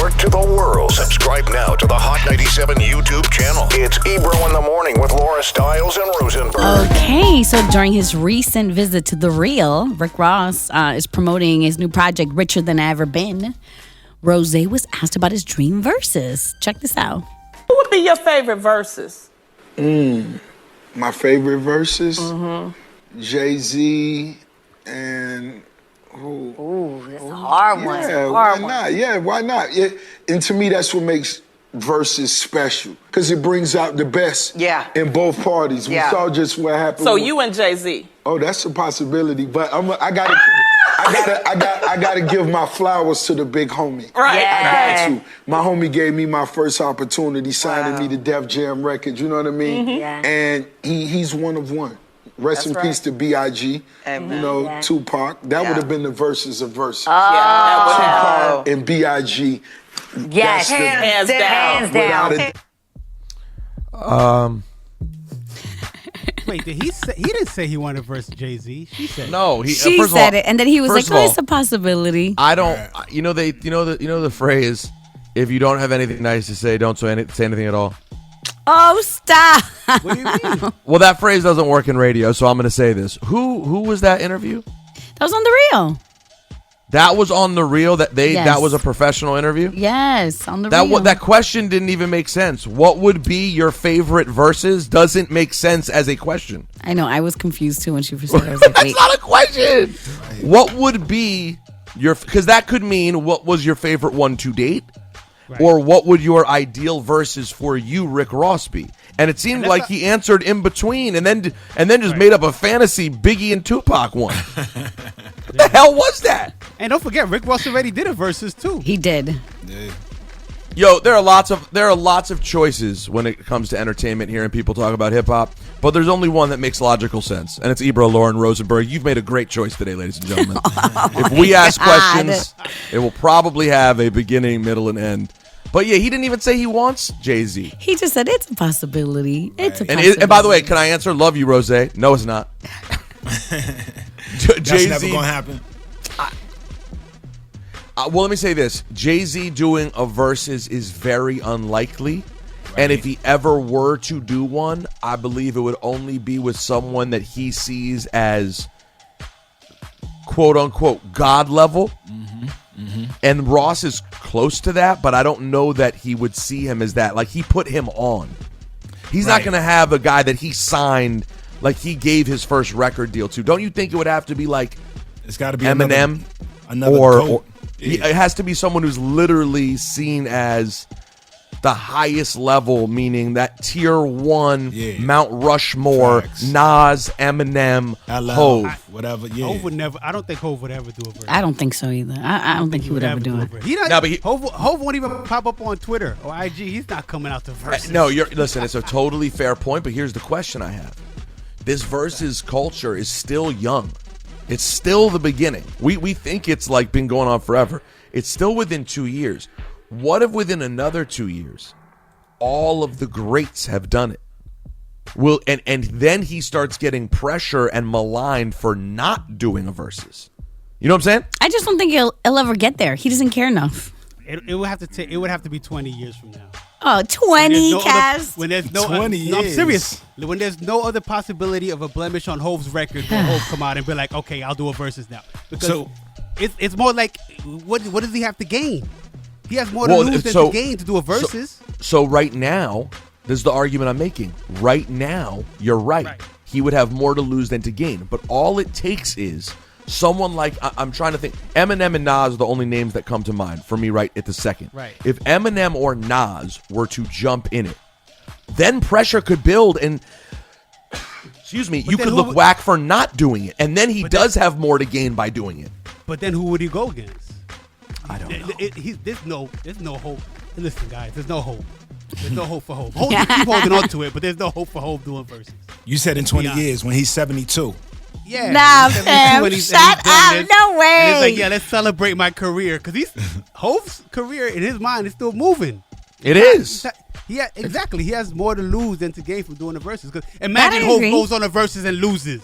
network to the world. Subscribe now to the Hot 97 YouTube channel. It's Ebro in the Morning with Laura Stiles and Rosenberg. Okay, so during his recent visit to The Real, Rick Ross is promoting his new project, Richer Than I Ever Been. Rose was asked about his dream verses. Check this out. What would be your favorite verses? My favorite verses? Jay-Z and who? Ooh, that's a hard one. Yeah, why not? Yeah, why not? And to me, that's what makes verses special, because it brings out the best in both parties. We saw just what happened. So you and Jay-Z? Oh, that's a possibility, but I gotta give my flowers to the big homie. Right. I got to. My homie gave me my first opportunity, signing me to Def Jam Records. You know what I mean? And he's one of one. Rest in peace to B.I.G. Amen. You know, Tupac. That would have been the verses of verses. That Tupac and B.I.G. Yes, hands down. Wait, did he say? He didn't say he wanted to verse Jay-Z. She said No, She first of said all, it, and then he was like, first of all, it's a possibility. I don't. You know the phrase. If you don't have anything nice to say, don't say anything at all. Oh, stop. What do you mean? Well, that phrase doesn't work in radio, so I'm going to say this. Who was that interview? That was on The Real. That was on The Real. That Yes. was a professional interview. Yes, on The Real. That question didn't even make sense. What would be your favorite verses? Doesn't make sense as a question. I know. I was confused, too, when she first said it. I was like, That's wait. not a question. What would be your? Because that could mean what was your favorite one to date, or what would your ideal verses for you, Rick Ross, be? And it seemed like he answered in between, and then just made up a fantasy Biggie and Tupac one. What the hell was that? And don't forget, Rick Ross already did a verses too. He did. Yo, there are lots of choices when it comes to entertainment here, and people talk about hip hop, but there's only one that makes logical sense, and it's Ebro, Lauren, Rosenberg. You've made a great choice today, ladies and gentlemen. If we ask questions, it will probably have a beginning, middle, and end. But yeah, he didn't even say he wants Jay-Z. He just said it's a possibility. It's a And, possibility. and by the way, can I answer? Love you, Rose. No, it's not. That's never gonna happen. Well, let me say this. Jay-Z doing a versus is very unlikely. And if he ever were to do one, I believe it would only be with someone that he sees as quote-unquote God level. And Ross is close to that, but I don't know that he would see him as that. Like, he put him on. He's not going to have a guy that he signed, like he gave his first record deal to. Don't you think it would have to be like It's got to be Eminem? another or GOAT. it has to be someone who's literally seen as the highest level, meaning that tier one, Mount Rushmore, Facts. Nas, Eminem, LL, Hove. whatever. Yeah. Hov would never. I don't think Hov would ever do a verse. I don't think so either. I don't think he would ever do it. He not, No, but he- Hov won't even pop up on Twitter or IG. He's not coming out to verses. No, listen, it's a totally fair point, but here's the question I have. This versus culture is still young. It's still the beginning. We think it's like been going on forever. It's still within 2 years. What if within another 2 years, all of the greats have done it? And then he starts getting pressure and maligned for not doing a versus. You know what I'm saying? I just don't think he'll ever get there. He doesn't care enough. It would have to take. It would have to be 20 years from now. Oh, 20, Cass. When there's no 20 no, I'm years. serious. When there's no other possibility of a blemish on Hov's record, will Hov come out and be like, okay, I'll do a versus now. Because So- it's more like, what does he have to gain? He has more to lose than to gain to do a versus. So right now, this is the argument I'm making. Right now, you're right. He would have more to lose than to gain. But all it takes is someone like, I'm trying to think, Eminem and Nas are the only names that come to mind for me right at the second. Right. If Eminem or Nas were to jump in it, then pressure could build and, excuse me, you then could who look would- whack for not doing it. And then he does have more to gain by doing it. But then who would he go against? I don't know. There's no hope. Listen, guys, there's no hope. There's no hope for Hov. Hov can keep holding on to it, but there's no hope for Hov doing verses. You said in 20 Yeah. years when he's 72. Yeah. Nah, he's 72 fam, and he's shut done up. this. No And way. it's like, yeah, let's celebrate my career. Because Hov's career in his mind is still moving. It is. Exactly. He has more to lose than to gain from doing the verses. 'Cause imagine Hov agree. goes on the verses and loses.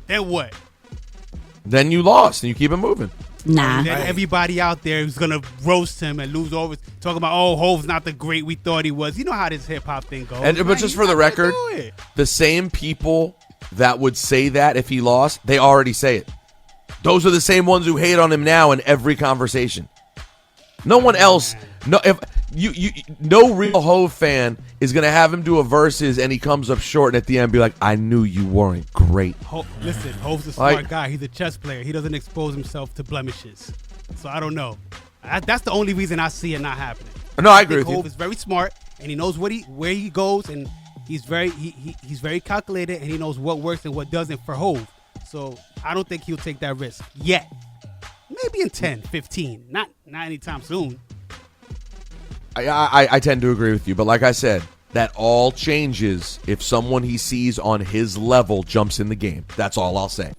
Then what? Then you lost and you keep it moving. Nah. Then everybody out there is gonna roast him and lose over talking about, oh, Hov's not the great we thought he was. You know how this hip hop thing goes. But just for the record, the same people that would say that if he lost, they already say it. Those are the same ones who hate on him now in every conversation. No one else. No, if no real Hov fan is gonna have him do a versus and he comes up short and at the end be like, I knew you weren't great. Listen, Hov's a smart guy. He's a chess player. He doesn't expose himself to blemishes. So I don't know. That's the only reason I see it not happening. No, I agree with you. Hov is very smart and he knows where he goes, and he's very calculated, and he knows what works and what doesn't for Hov. So I don't think he'll take that risk yet. Maybe in 10, 15. Not anytime soon. I tend to agree with you, but like I said, that all changes if someone he sees on his level jumps in the game. That's all I'll say.